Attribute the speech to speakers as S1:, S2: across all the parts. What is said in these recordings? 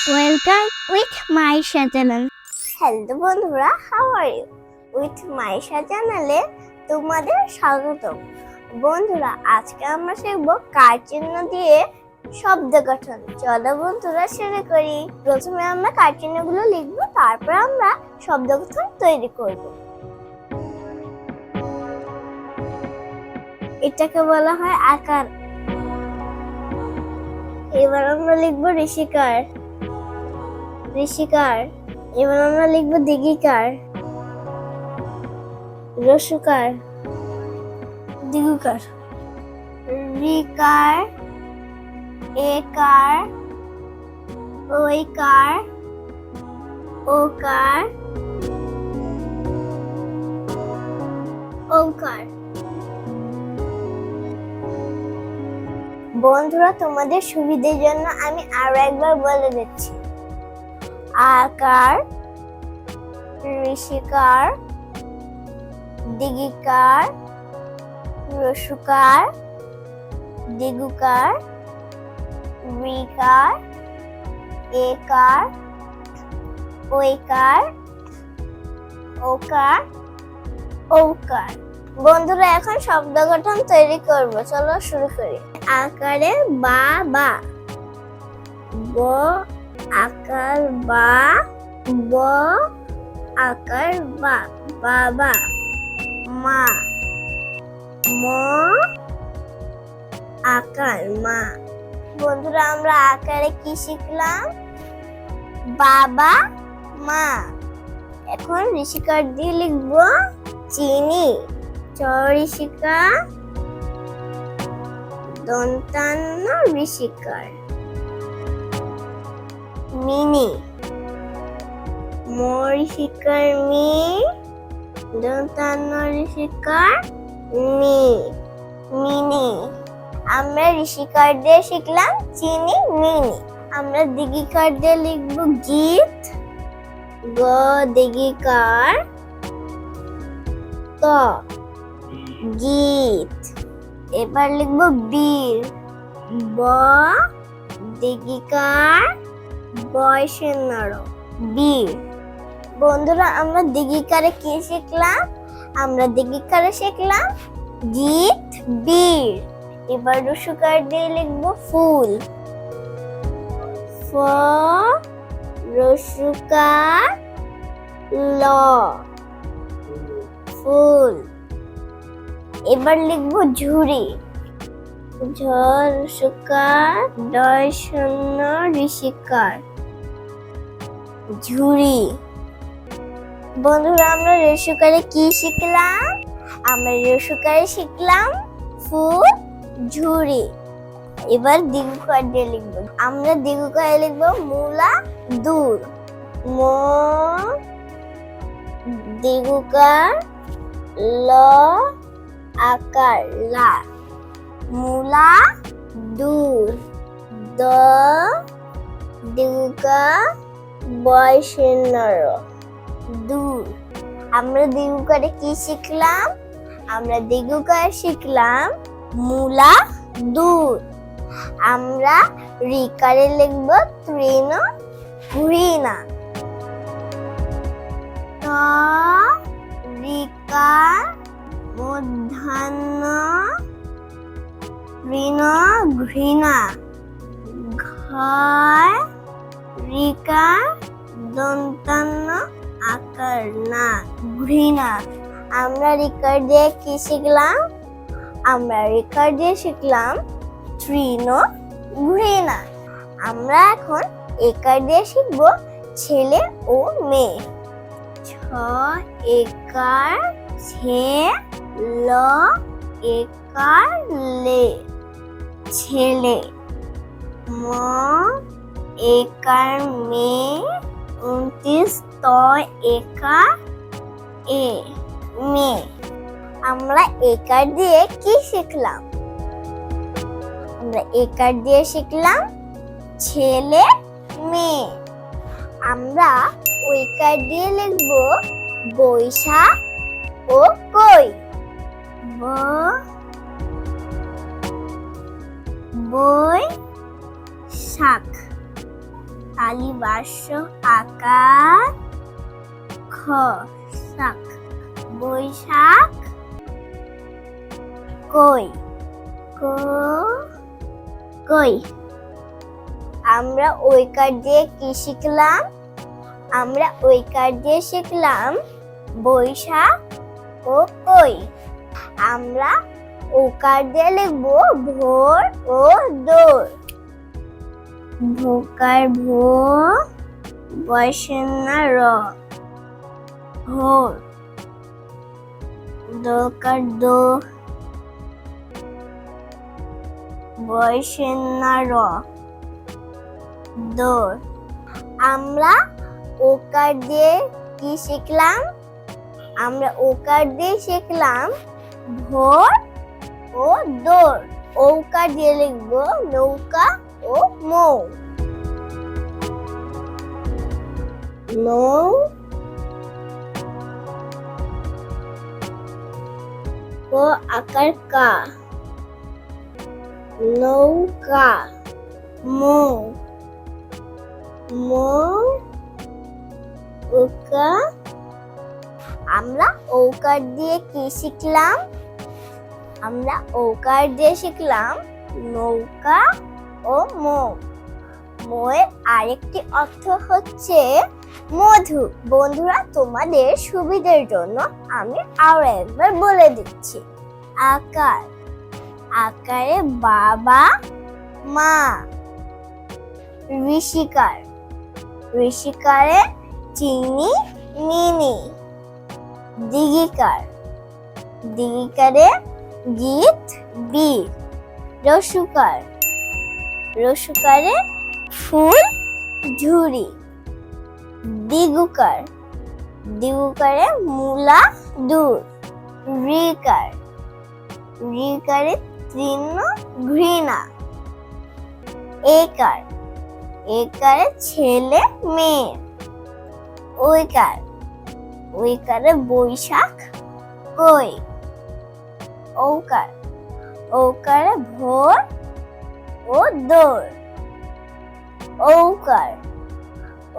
S1: Welcome with Maisha channel.
S2: Hello বন্ধুরা, how are you? With Maisha চ্যানেলে তোমাদের স্বাগতম। বন্ধুরা, আজকে আমরা শিখবো কার চিহ্ন দিয়ে শব্দ গঠন। চলো বন্ধুরা শুরু করি। প্রথমে আমরা কার চিহ্নগুলো লিখবো, তারপর আমরা শব্দ গঠন তৈরি করব। এটাকে বলা হয় আকার। এবার আমরা লিখবো ঋষিকার। ঋষিকার। এবার আমরা লিখবো দিগিকার। রসুকার। দিগুকার। রিকার। একার। ওইকার। ওকার। ওকার। বন্ধুরা, তোমাদের সুবিধার জন্য আমি আরো একবার বলে দিচ্ছি। আকার, ঋষিকার, দিগিকার, রসুকার, দিগুকার, রিকার, একার, ওইকার, ওকার, ঔকার। বন্ধুরা, এখন শব্দ গঠন তৈরি করব। চলো শুরু করি। আকারে বাবা। ব আকার বা। ব আকার বা, বাবা। মা। ম আকার মা। বন্ধুরা, আমরা আকারে কি শিখলাম? বাবা, মা। এখন ঋষিকার দিয়ে লিখবো চিনি। চ ঋষিকা, দন্তান্ন ঋষিকার। মিনি। ম ঋষিকার মি, দন্তান্ন ঋষিকার মি, মিনি। আমরা ঋষিকার দিয়ে শিখলাম চিনি, মিনি। আমরা দিগিকার দিয়ে লিখবো গীত। গ দিগিকার, ত গীত। এবার লিখবো বীর। ব দিগিকার, বয়সের নর, বীর। বন্ধুরা, আমরা দিগিকারে কি শিখলাম? আমরা দিগিকারে শিখলাম গীত, বীর। এবার রসুকার দিয়ে লিখবো ফুল। ফ রসুকার, ল ফুল। এবার লিখবো ঝুড়ি। ঝ রসুকার, ডয় শূন্য ঋষিকার, ঝুড়ি। বন্ধুরা, আমরা রসুকারে কি শিখলাম? আমরা রসুকারে শিখলাম ফুল, ঝুড়ি। এবার দিগুকার দিয়ে লিখবো। আমরা দিগুকারে লিখবো মূলা, দূর। ম দিগুকার, ল আকার লা, মূলা, দূর। দ দিগুকা, বয়সের নর, দূর। আমরা দিগুকারে কি শিখলাম? আমরা দিগুকারে শিখলাম মূলা, দূর। আমরা রিকারে লিখবো তৃণ ঘৃণা। ত রিকার, মধ্যাহ্ন তৃণ ঘৃণা। ঘ রিকার, দন্তান্ন আকার না, ঘৃণা। আমরা রিকার দিয়ে কি শিখলাম? আমরা রিকার দিয়ে শিখলাম তৃণ ঘৃণা। আমরা এখন একার দিয়ে শিখবো ছেলে ও মেয়ে। ছ একার, ছে ল একার লে, ছেলে। ম একার মে, 29 ত একার এ, মেয়ে। আমরা একার দিয়ে কি শিখলাম? আমরা একার দিয়ে শিখলাম ছেলে, মেয়ে। আমরা ওইকার দিয়ে লিখবো বৈশাখ ও কই। ব বই শাক। তালিবাস্য আকার খ শাক বৈশাখ কই কই আমরা ওই কার্ড দিয়ে কি শিখলাম? আমরা ওই কার্ড দিয়ে শিখলাম বৈশাখ ও কই। আমরা ও কার্ড দিয়ে লিখবো ভোর ও দৌড়। ভোকার ভো বয়সেন্না র ভোর। দোকার দো বয়সেন্না র দৌড়। আমরা ওকার দিয়ে কি শিখলাম? আমরা ওকার দিয়ে শিখলাম ভোর ও দৌড়। ওকার দিয়ে লিখবো নৌকা ও মৌ। নৌ ও আকার কা নৌকা। মৌ মৌ ওকা। আমরা ওকার দিয়ে কি শিখলাম? আমরা ওকার দিয়ে শিখলাম নৌকা ও মৌ। মৌয়ের আরেকটি অর্থ হচ্ছে মধু। বন্ধুরা, তোমাদের সুবিধার জন্য আমি আরো একবার বলে দিচ্ছি। আকার আকারে বাবা মা। ঋষিকার ঋষিকারে চিনি মিনি। দিগিকার দিগিকারে গীত বীর। রসুকার রসুকারে ফুল ঝুরি। দিগুকার দিগুকারে মূলা দূর। ঋকার ঋকারে তৃণ ঘৃণা। একার একারে ছেলে মেয়ে। ওইকার ওইকারে বৈশাখ কই। ঔকার ঔকারে ভোর ও দৌড়। ঔকার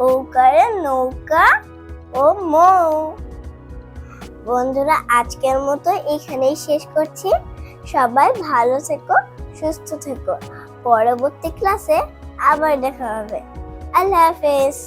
S2: ঔকারে নৌকা ও মৌ। বন্ধুরা, আজকের মতো এখানেই শেষ করছি। সবাই ভালো থেকো, সুস্থ থেকো। পরবর্তী ক্লাসে আবার দেখা হবে। আল্লাহ হাফেজ।